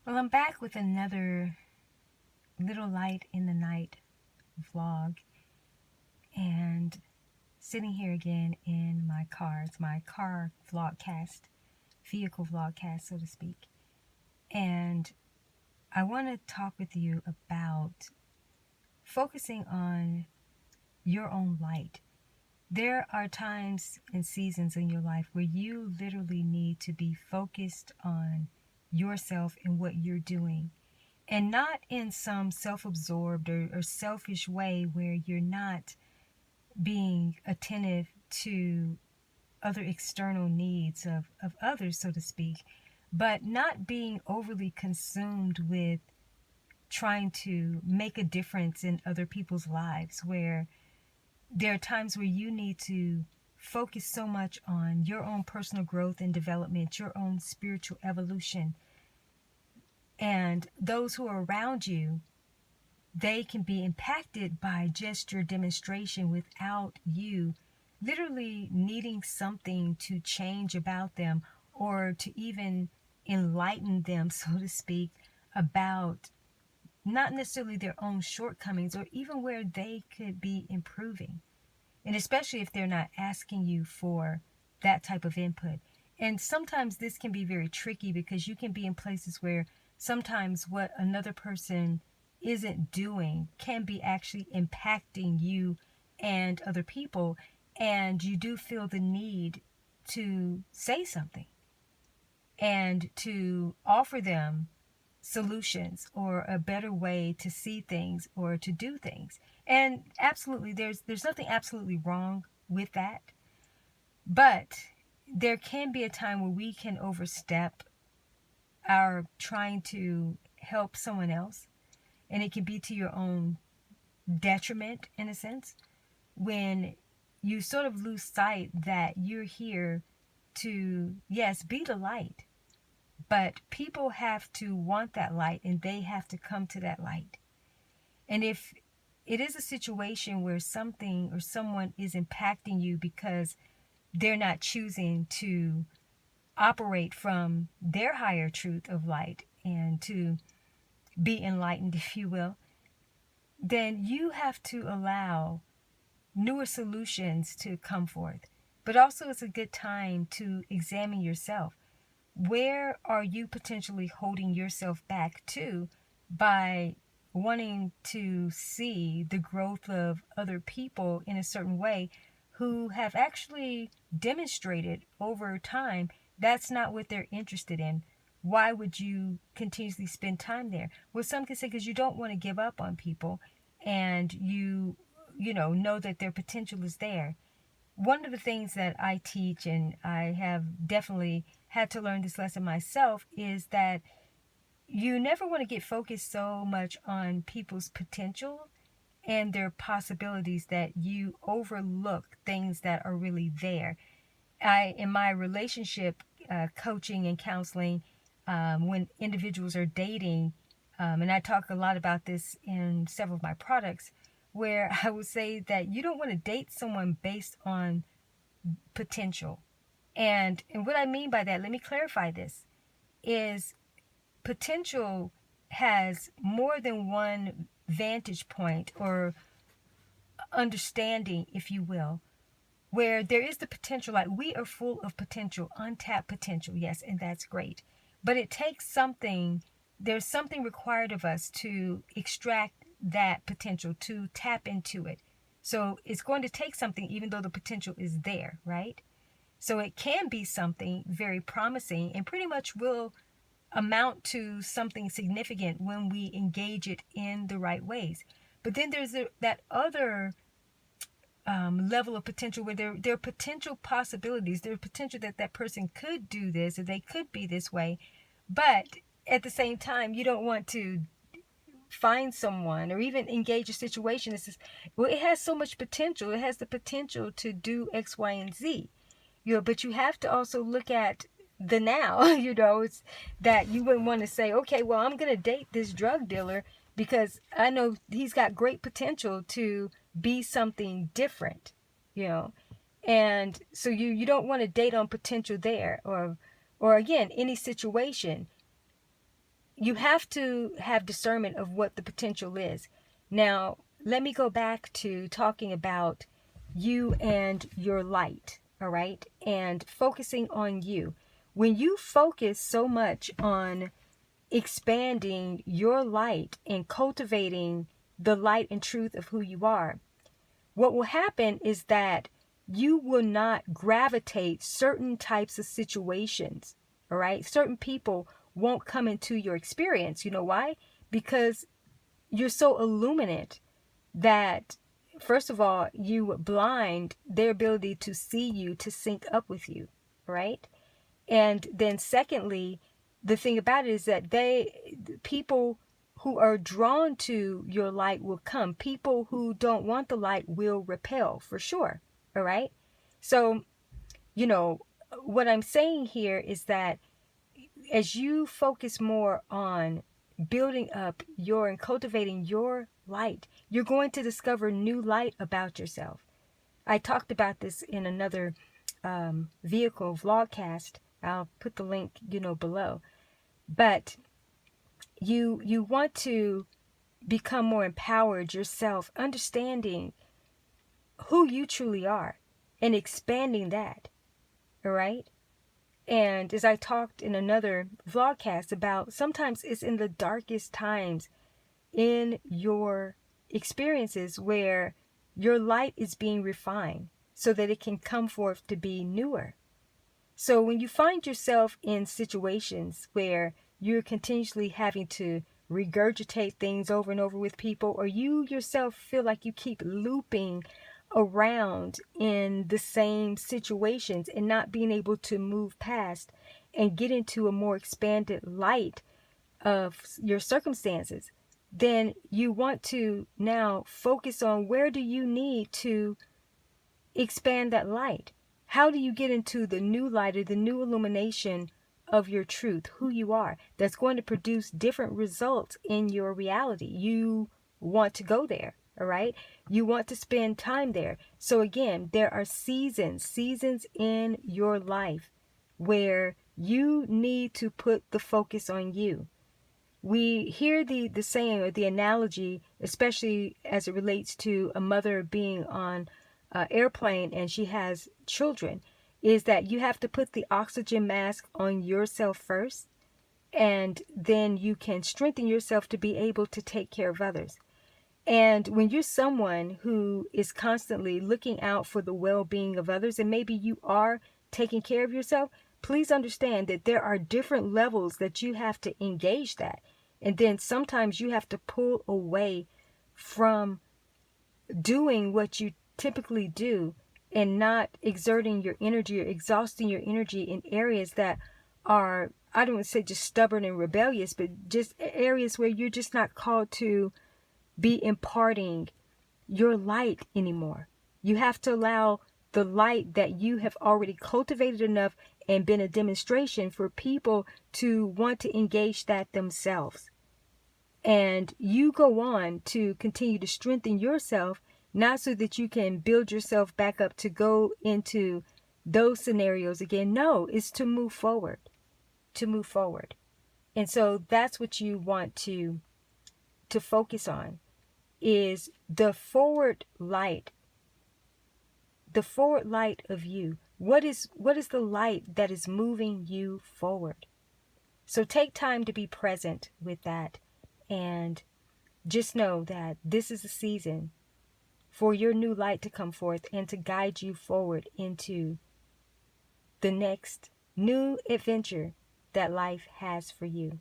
Well, I'm back with another Little Light in the Night vlog, and sitting here again in my car. It's my car vlogcast, vehicle vlogcast, so to speak. And I want to talk with you about focusing on your own light. There are times and seasons in your life where you literally need to be focused on yourself and what you're doing. And not in some self-absorbed or selfish way where you're not being attentive to other external needs of others, so to speak, but not being overly consumed with trying to make a difference in other people's lives, where there are times where you need to focus so much on your own personal growth and development, your own spiritual evolution, and those who are around you, they can be impacted by just your demonstration without you literally needing something to change about them or to even enlighten them, so to speak, about not necessarily their own shortcomings or even where they could be improving. And especially if they're not asking you for that type of input. And sometimes this can be very tricky because you can be in places where sometimes what another person isn't doing can be actually impacting you and other people. And you do feel the need to say something and to offer them solutions or a better way to see things or to do things. And absolutely, there's nothing absolutely wrong with that. But there can be a time where we can overstep our trying to help someone else, and it can be to your own detriment in a sense, when you sort of lose sight that you're here to, yes, be the light, but people have to want that light and they have to come to that light. And if it is a situation where something or someone is impacting you because they're not choosing to operate from their higher truth of light and to be enlightened, if you will, then you have to allow newer solutions to come forth. But also it's a good time to examine yourself. Where are you potentially holding yourself back to by wanting to see the growth of other people in a certain way who have actually demonstrated over time that's not what they're interested in? Why would you continuously spend time there? Well, some can say because you don't want to give up on people and you know that their potential is there. One of the things that I teach, and I have definitely had to learn this lesson myself, is that you never want to get focused so much on people's potential and their possibilities that you overlook things that are really there. In my relationship coaching and counseling, when individuals are dating, and I talk a lot about this in several of my products, where I would say that you don't want to date someone based on potential. And what I mean by that, let me clarify this, is potential has more than one vantage point or understanding, if you will, where there is the potential, like we are full of potential, untapped potential, yes, and that's great. But it takes something, there's something required of us to extract that potential, to tap into it. So it's going to take something, even though the potential is there, right? So it can be something very promising and pretty much will amount to something significant when we engage it in the right ways. But then there's that other level of potential where there are potential possibilities. There's potential that that person could do this or they could be this way. But at the same time, you don't want to find someone or even engage a situation that says, well, it has so much potential. It has the potential to do X, Y, and Z. But you have to also look at the now. It's that you wouldn't want to say, okay, well, I'm going to date this drug dealer because I know he's got great potential to be something different, and so you don't want to date on potential there, or again, any situation. you have to have discernment of what the potential is. Now, let me go back to talking about you and your light, all right? And focusing on you. When you focus so much on expanding your light and cultivating the light and truth of who you are, what will happen is that you will not gravitate certain types of situations, all right? Certain people won't come into your experience. You know why? Because you're so illuminate that, first of all, you blind their ability to see you, to sync up with you, right? And then secondly, the thing about it is that people who are drawn to your light will come. People who don't want the light will repel, for sure. All right. So, you know, what I'm saying here is that as you focus more on building up your and cultivating your light, you're going to discover new light about yourself. I talked about this in another vehicle Vlogcast. I'll put the link, below. But you want to become more empowered yourself, understanding who you truly are and expanding that. All right? And as I talked in another Vlogcast about, sometimes it's in the darkest times in your experiences where your light is being refined so that it can come forth to be newer. So when you find yourself in situations where you're continuously having to regurgitate things over and over with people, or you yourself feel like you keep looping around in the same situations and not being able to move past and get into a more expanded light of your circumstances, then you want to now focus on where do you need to expand that light. How do you get into the new light or the new illumination of your truth, who you are, that's going to produce different results in your reality? You want to go there, all right? You want to spend time there. So again, there are seasons in your life where you need to put the focus on you. We hear the saying or the analogy, especially as it relates to a mother being on an airplane and she has children, is that you have to put the oxygen mask on yourself first, and then you can strengthen yourself to be able to take care of others. And when you're someone who is constantly looking out for the well-being of others, and maybe you are taking care of yourself, please understand that there are different levels that you have to engage that. And then sometimes you have to pull away from doing what you typically do and not exerting your energy or exhausting your energy in areas that are, I don't want to say just stubborn and rebellious, but just areas where you're just not called to be imparting your light anymore. You have to allow the light that you have already cultivated enough and been a demonstration for people to want to engage that themselves. And you go on to continue to strengthen yourself, not so that you can build yourself back up to go into those scenarios again. No, it's to move forward, And so that's what you want to focus on, is the forward light of you. What is the light that is moving you forward? So take time to be present with that, and just know that this is a season for your new light to come forth and to guide you forward into the next new adventure that life has for you.